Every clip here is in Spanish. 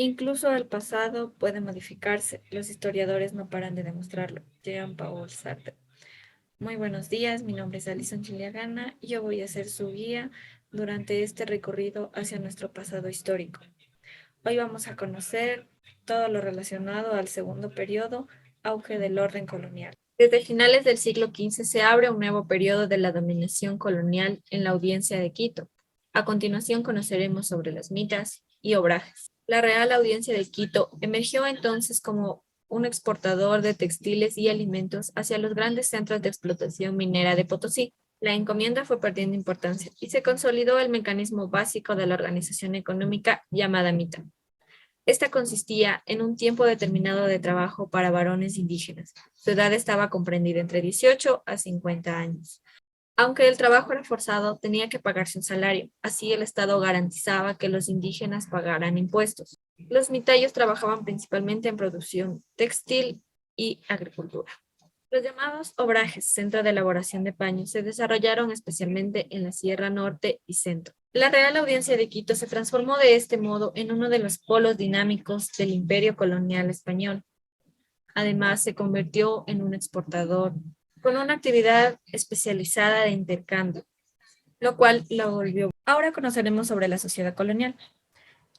Incluso el pasado puede modificarse. Los historiadores no paran de demostrarlo. Jean-Paul Sartre. Muy buenos días, mi nombre es Alison Chiliagana y yo voy a ser su guía durante este recorrido hacia nuestro pasado histórico. Hoy vamos a conocer todo lo relacionado al segundo periodo, auge del orden colonial. Desde finales del siglo XV se abre un nuevo periodo de la dominación colonial en la Audiencia de Quito. A continuación conoceremos sobre las mitas y obrajes. La Real Audiencia de Quito emergió entonces como un exportador de textiles y alimentos hacia los grandes centros de explotación minera de Potosí. La encomienda fue perdiendo importancia y se consolidó el mecanismo básico de la organización económica llamada mita. Esta consistía en un tiempo determinado de trabajo para varones indígenas. Su edad estaba comprendida entre 18 a 50 años. Aunque el trabajo era forzado, tenía que pagarse un salario. Así el Estado garantizaba que los indígenas pagaran impuestos. Los mitayos trabajaban principalmente en producción textil y agricultura. Los llamados obrajes, centro de elaboración de paños, se desarrollaron especialmente en la Sierra Norte y Centro. La Real Audiencia de Quito se transformó de este modo en uno de los polos dinámicos del imperio colonial español. Además, se convirtió en un exportador con una actividad especializada de intercambio, lo cual lo volvió. Ahora conoceremos sobre la sociedad colonial.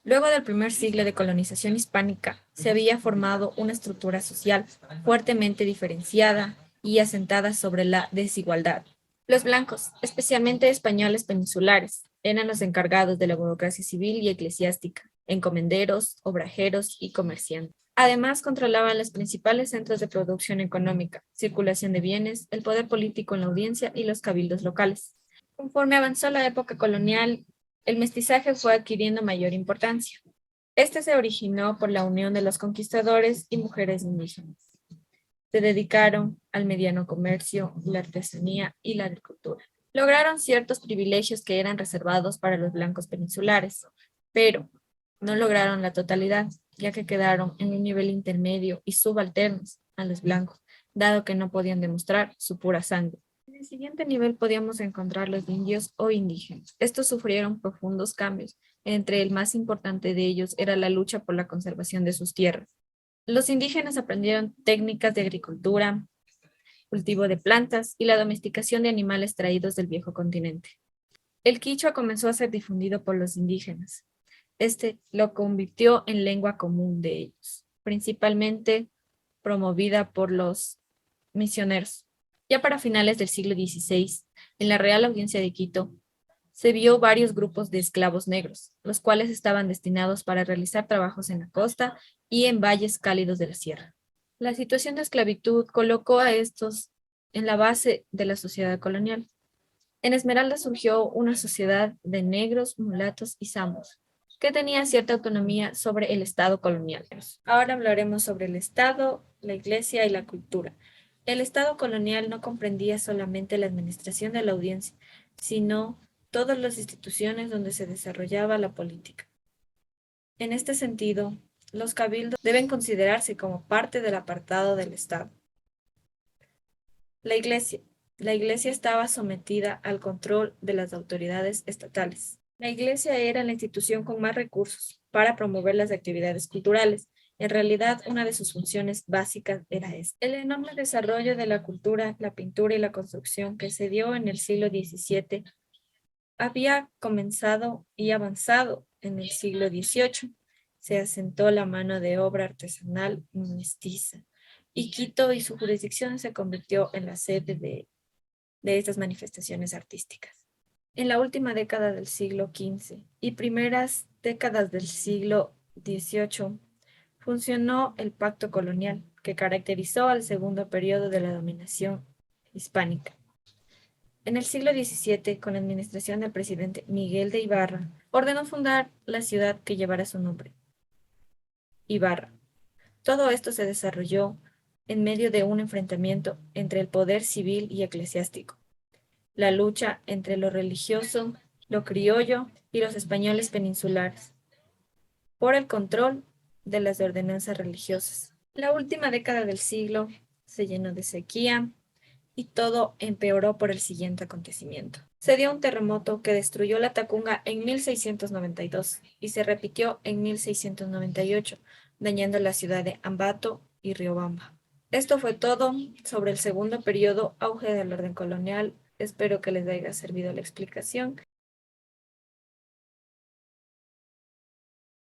Luego del primer siglo de colonización hispánica, se había formado una estructura social fuertemente diferenciada y asentada sobre la desigualdad. Los blancos, especialmente españoles peninsulares, eran los encargados de la burocracia civil y eclesiástica, encomenderos, obrajeros y comerciantes. Además, controlaban los principales centros de producción económica, circulación de bienes, el poder político en la audiencia y los cabildos locales. Conforme avanzó la época colonial, el mestizaje fue adquiriendo mayor importancia. Este se originó por la unión de los conquistadores y mujeres indígenas. Se dedicaron al mediano comercio, la artesanía y la agricultura. Lograron ciertos privilegios que eran reservados para los blancos peninsulares, pero no lograron la totalidad, ya que quedaron en un nivel intermedio y subalternos a los blancos, dado que no podían demostrar su pura sangre. En el siguiente nivel podíamos encontrar los indios o indígenas. Estos sufrieron profundos cambios. Entre el más importante de ellos era la lucha por la conservación de sus tierras. Los indígenas aprendieron técnicas de agricultura, cultivo de plantas y la domesticación de animales traídos del viejo continente. El quichua comenzó a ser difundido por los indígenas. Este lo convirtió en lengua común de ellos, principalmente promovida por los misioneros. Ya para finales del siglo XVI, en la Real Audiencia de Quito, se vio varios grupos de esclavos negros, los cuales estaban destinados para realizar trabajos en la costa y en valles cálidos de la sierra. La situación de esclavitud colocó a estos en la base de la sociedad colonial. En Esmeralda surgió una sociedad de negros, mulatos y zambos, que tenía cierta autonomía sobre el Estado colonial. Ahora hablaremos sobre el Estado, la Iglesia y la cultura. El Estado colonial no comprendía solamente la administración de la audiencia, sino todas las instituciones donde se desarrollaba la política. En este sentido, los cabildos deben considerarse como parte del apartado del Estado. La Iglesia. La Iglesia estaba sometida al control de las autoridades estatales. La Iglesia era la institución con más recursos para promover las actividades culturales. En realidad, una de sus funciones básicas era esta. El enorme desarrollo de la cultura, la pintura y la construcción que se dio en el siglo XVII había comenzado y avanzado en el siglo XVIII. Se asentó la mano de obra artesanal mestiza y Quito y su jurisdicción se convirtió en la sede de estas manifestaciones artísticas. En la última década del siglo XV y primeras décadas del siglo XVIII, funcionó el pacto colonial que caracterizó al segundo periodo de la dominación hispánica. En el siglo XVII, con la administración del presidente Miguel de Ibarra, ordenó fundar la ciudad que llevara su nombre, Ibarra. Todo esto se desarrolló en medio de un enfrentamiento entre el poder civil y eclesiástico, la lucha entre lo religioso, lo criollo y los españoles peninsulares, por el control de las ordenanzas religiosas. La última década del siglo se llenó de sequía y todo empeoró por el siguiente acontecimiento. Se dio un terremoto que destruyó la Tacunga en 1692 y se repitió en 1698, dañando la ciudad de Ambato y Riobamba. Esto fue todo sobre el segundo periodo, auge del orden colonial. Espero que les haya servido la explicación